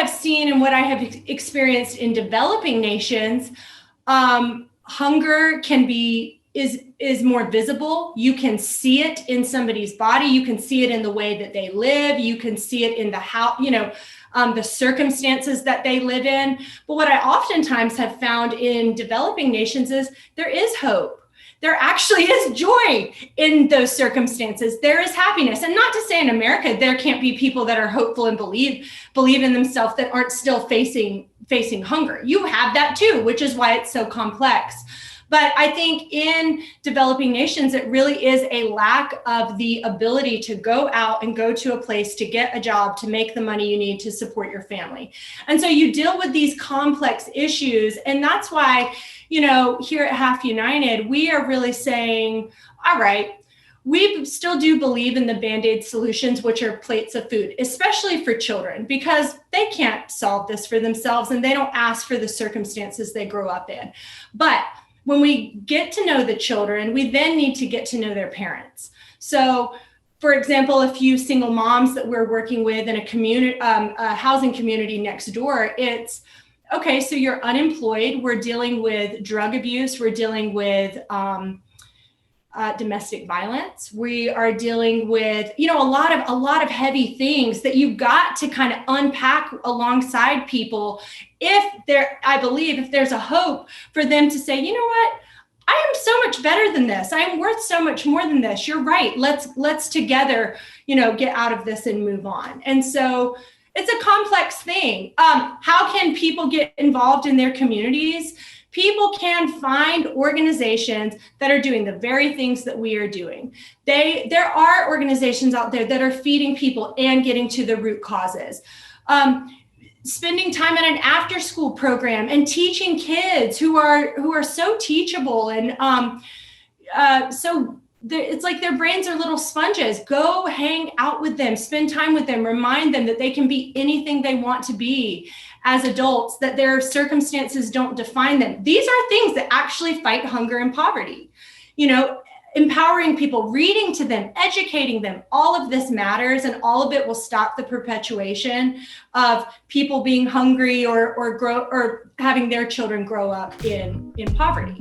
have seen and what I have experienced in developing nations, hunger is more visible. You can see it in somebody's body. You can see it in the way that they live. You can see it in the circumstances that they live in. But what I oftentimes have found in developing nations is there is hope. There actually is joy in those circumstances. There is happiness. And not to say in America, there can't be people that are hopeful and believe in themselves that aren't still facing hunger. You have that too, which is why it's so complex. But I think in developing nations, it really is a lack of the ability to go out and go to a place to get a job, to make the money you need to support your family. And so you deal with these complex issues. And that's why, here at Half United, we are really saying, all right, we still do believe in the Band-Aid solutions, which are plates of food, especially for children, because they can't solve this for themselves and they don't ask for the circumstances they grow up in. But when we get to know the children, we then need to get to know their parents. So, for example, a few single moms that we're working with in a community, a housing community next door, it's, okay, so you're unemployed. We're dealing with drug abuse. We're dealing with domestic violence. We are dealing with, a lot of heavy things that you've got to kind of unpack alongside people. I believe if there's a hope for them to say, you know what, I am so much better than this. I am worth so much more than this. You're right. Let's together, get out of this and move on. And so it's a complex thing. How can people get involved in their communities? People can find organizations that are doing the very things that we are doing. There are organizations out there that are feeding people and getting to the root causes. Spending time at an after-school program and teaching kids who are so teachable and it's like their brains are little sponges. Go hang out with them, spend time with them, remind them that they can be anything they want to be as adults, that their circumstances don't define them. These are things that actually fight hunger and poverty. Empowering people, reading to them, educating them, all of this matters, and all of it will stop the perpetuation of people being hungry or having their children grow up in poverty.